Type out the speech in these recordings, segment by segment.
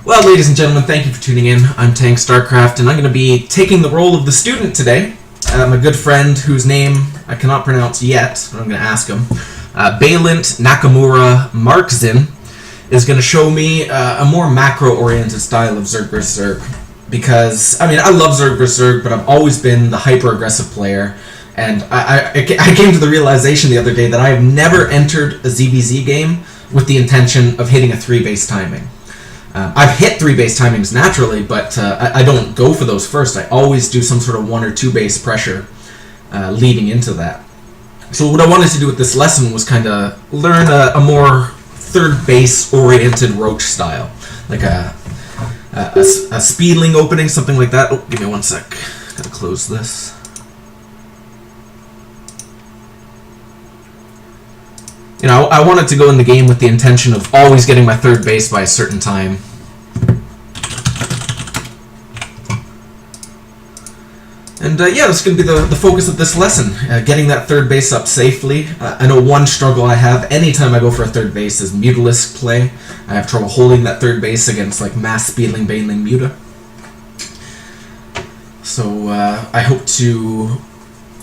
Well, ladies and gentlemen, thank you for tuning in. I'm Tank StarCraft, and I'm going to be taking the role of the student today. My good friend, whose name I cannot pronounce yet, but I'm going to ask him, Balint Nakamura Markzin, is going to show me a more macro-oriented style of Zerg vs. Zerg. Because, I love Zerg vs. Zerg, but I've always been the hyper-aggressive player. And I came to the realization the other day that I have never entered a ZVZ game with the intention of hitting a 3-base timing. I've hit 3-base timings naturally, but I don't go for those first. I always do some sort of 1 or 2-base pressure leading into that. So what I wanted to do with this lesson was kind of learn a more 3rd-base oriented Roach style. Like a Speedling opening, something like that. Oh, give me 1 sec. Gotta close this. I wanted to go in the game with the intention of always getting my 3rd base by a certain time. And that's going to be the focus of this lesson, getting that 3rd base up safely. I know one struggle I have anytime I go for a 3rd base is Mutalisk play. I have trouble holding that 3rd base against like mass Speedling, Baneling, Muta. So I hope to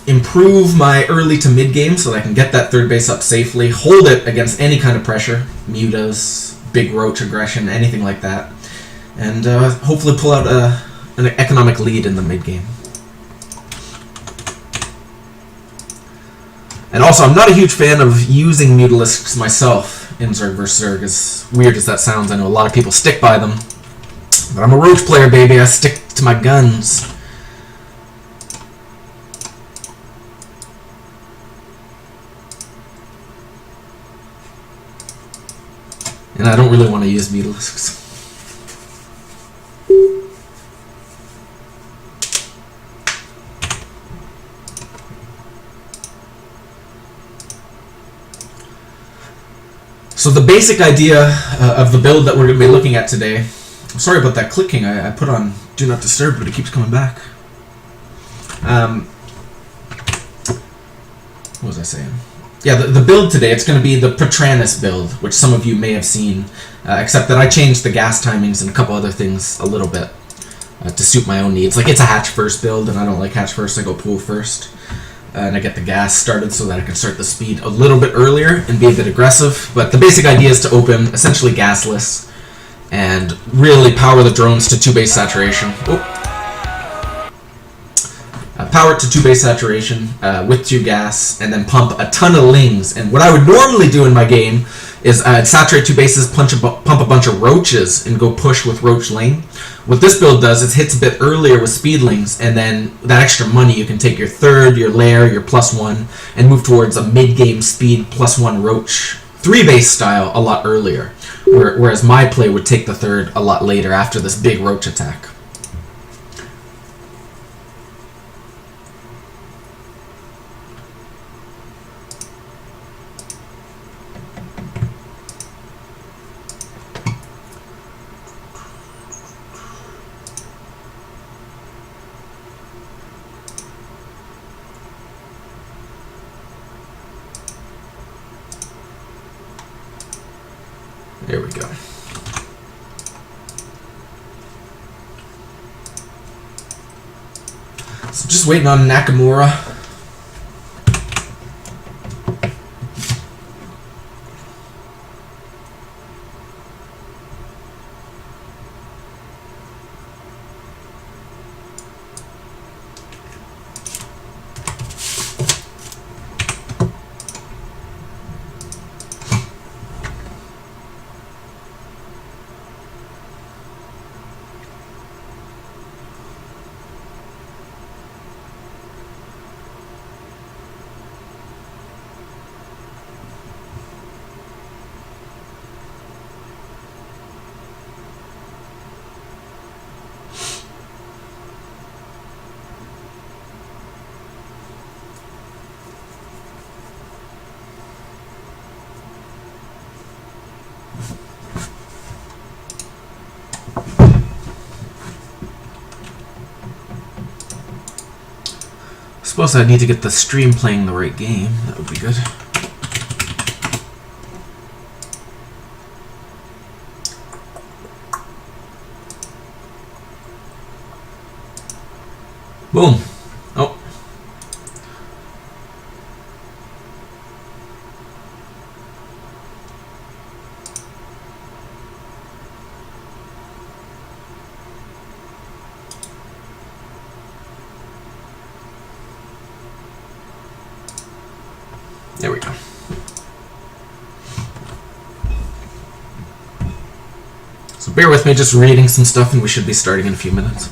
improve my early to mid game so that I can get that 3rd base up safely, hold it against any kind of pressure, mutas, big Roach aggression, anything like that, and hopefully pull out an economic lead in the mid game. And also, I'm not a huge fan of using Mutalisks myself in Zerg vs. Zerg, as weird as that sounds. I know a lot of people stick by them, but I'm a Roach player, baby. I stick to my guns. And I don't really want to use Mutalisks. So the basic idea of the build that we're going to be looking at today... I'm sorry about that clicking. I put on Do Not Disturb, but it keeps coming back. What was I saying? Yeah, the build today, it's going to be the Patranus build, which some of you may have seen, except that I changed the gas timings and a couple other things a little bit to suit my own needs. Like, it's a hatch first build, and I don't like hatch first, I go pool first. And I get the gas started so that I can start the speed a little bit earlier and be a bit aggressive. But the basic idea is to open essentially gasless and really power the drones to 2-base saturation. Power it to 2-base saturation with 2 gas, and then pump a ton of lings. And what I would normally do in my game is saturate 2 bases, pump a bunch of roaches, and go push with roach ling. What this build does is hits a bit earlier with speedlings, and then that extra money you can take your 3rd, your lair, your +1, and move towards a mid-game speed +1 roach 3-base style a lot earlier. Whereas my play would take the 3rd a lot later after this big roach attack. There we go. So just waiting on Nakamura. Suppose I need to get the stream playing the right game. That would be good. Boom. Oh. There we go. So bear with me, just reading some stuff, and we should be starting in a few minutes.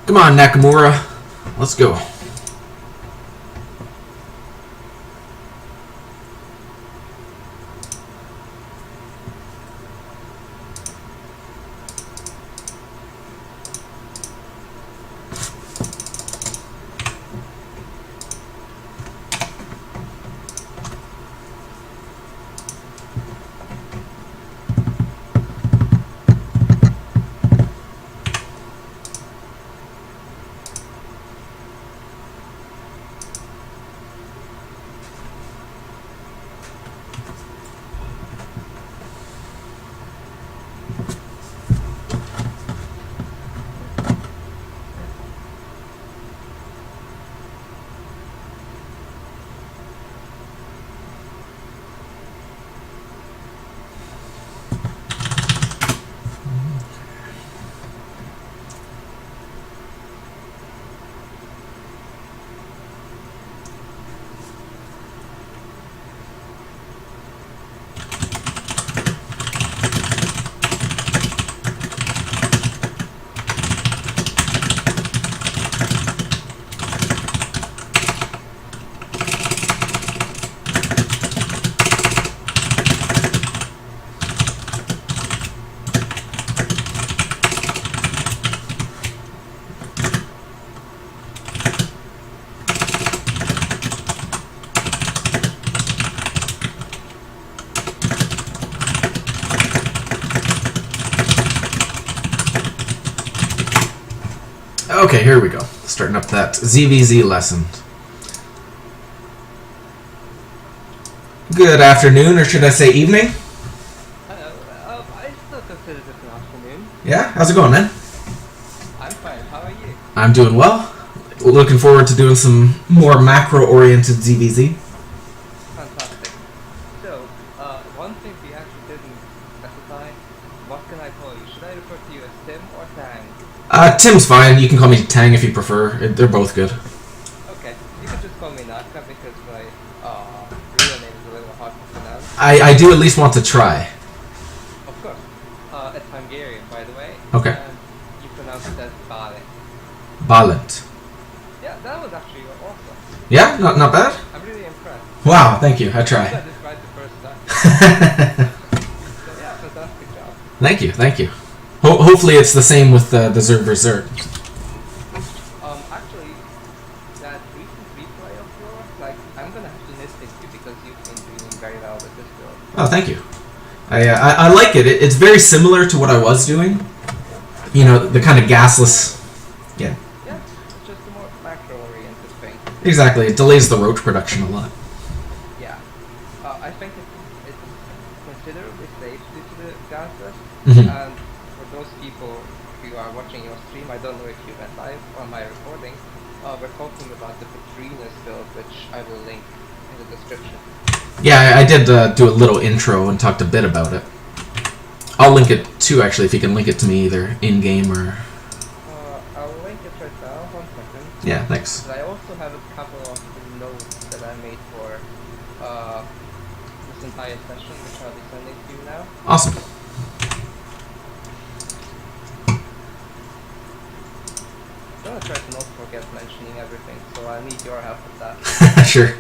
Come on, Nakamura. Let's go. Okay, here we go. Starting up that ZVZ lesson. Good afternoon, or should I say evening? Hello. I still consider this an afternoon. Yeah? How's it going, man? I'm fine. How are you? I'm doing well. Looking forward to doing some more macro-oriented ZVZ. Fantastic. So, one thing we actually didn't specify. What can I call you? Should I refer to you as Tim or Tang? Tim's fine. You can call me Tang if you prefer. They're both good. Okay. You can just call me Naka because my real name is a little hard to pronounce. I do at least want to try. Of course. It's Hungarian, by the way. Okay. And you pronounce it as Bale. Balent. Yeah, that was actually awesome. Yeah? Not bad? I'm really impressed. Wow, thank you. I You try. got this right the first time. So yeah, fantastic job. Thank you, thank you. Hopefully it's the same with the Zerg vs. Zerg. Actually, that recent replay of yours, like, I'm gonna have to nitpick you because you've been doing very well with this build. Oh, thank you. I like it. It's very similar to what I was doing. You know, the kind of gasless... Yeah. Yeah, it's just a more macro-oriented thing. Exactly. It delays the Roach production a lot. Yeah. I think it's considerably safe due to the gases. Mhm. And for those people who are watching your stream, I don't know if you went live on my recording, we're talking about the Petrina's build, which I will link in the description. Yeah, I did do a little intro and talked a bit about it. I'll link it too, actually, if you can link it to me either in-game or... I'll link it right now, 1 second. Yeah, thanks. But I also have a couple of notes that I made for this entire session, which I'll be sending to you now. Awesome. I'm gonna try to not forget mentioning everything, so I need your help with that. Sure.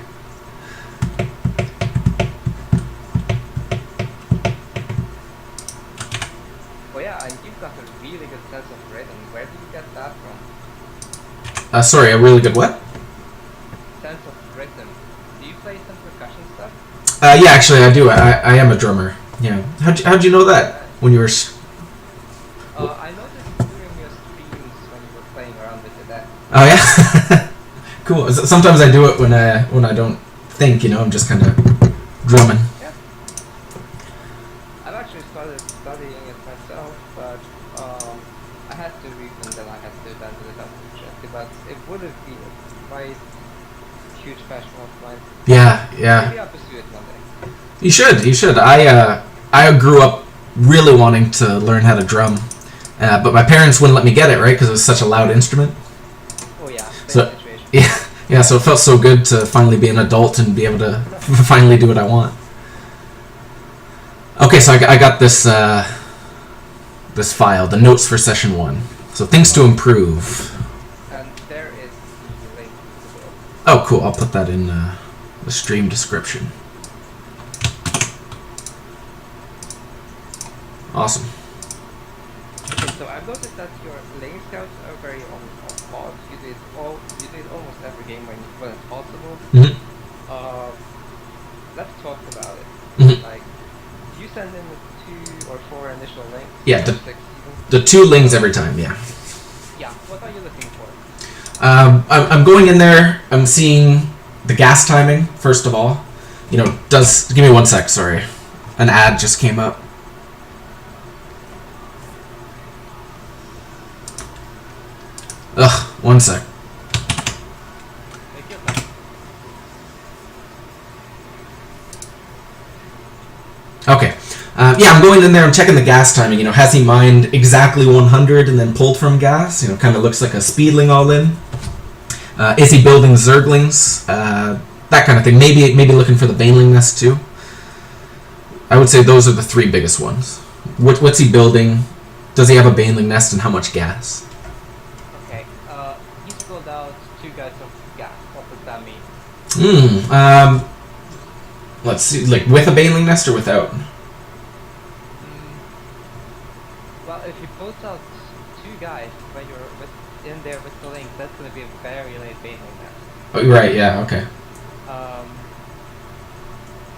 Oh yeah, and you've got a really good sense of rhythm. Where do you get that from? Sorry, a really good what? Sense of rhythm. Do you play some percussion stuff? Yeah, actually, I do. I am a drummer. Yeah. How'd you know that when you were... I noticed during your streams when you were playing around with the deck. Oh, yeah? Cool. Sometimes I do it when I don't think, you know, I'm just kind of drumming. Yeah. I've actually started studying it myself, but I had to reason that I had to abandon it unfortunately, but it would have been a quite huge passion of mine. Yeah, yeah. Maybe I'll pursue it one day. You should. I grew up really wanting to learn how to drum, but my parents wouldn't let me get it, right? Because it was such a loud instrument. Oh yeah, same So, situation. yeah. So it felt so good to finally be an adult and be able to finally do what I want. Okay, so I got this this file, the notes for session 1. So things to improve. And there is the link to the build. Oh, cool. I'll put that in the stream description. Awesome. Okay, so I've noticed that your lane scouts are very on pause. You did almost every game when it's possible. Mm-hmm. Let's talk about it. Mm-hmm. Like, you send in the 2 or 4 initial links. Yeah, or 6 even. The 2 lings every time, yeah. Yeah, what are you looking for? I'm going in there, I'm seeing the gas timing, first of all. You know, give me 1 sec, sorry. An ad just came up. Ugh, 1 sec. Take your time. Okay. Yeah, I'm going in there, I'm checking the gas timing. You know, has he mined exactly 100 and then pulled from gas? You know, kind of looks like a speedling all in. Is he building Zerglings? That kind of thing. Maybe looking for the Baneling nest too. I would say those are the 3 biggest ones. What's he building? Does he have a Baneling nest and how much gas? Okay, he's pulled out 2 guys of gas. What does that mean? Let's see, like with a Baneling nest or without? Well, if he pulls out 2 guys when you're in there with the link, that's going to be a very late Baneling nest. Oh, right, yeah, okay.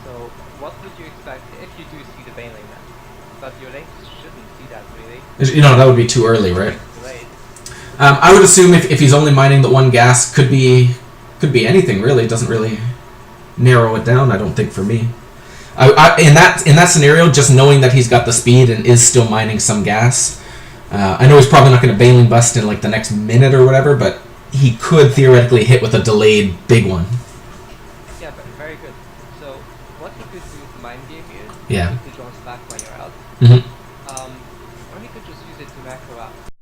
So, what would you expect if you do see the Baneling nest? But your links shouldn't see that really. You know, that would be too early, right? It's delayed. I would assume if he's only mining the 1 gas, could be anything really. It doesn't really narrow it down, I don't think, for me. In that scenario, just knowing that he's got the speed and is still mining some gas, I know he's probably not going to Baneling bust in like the next minute or whatever, but he could theoretically hit with a delayed big one. Yeah, but very good. So, what you could do is mind game you. Yeah. You could draw back when you're out. Mm-hmm.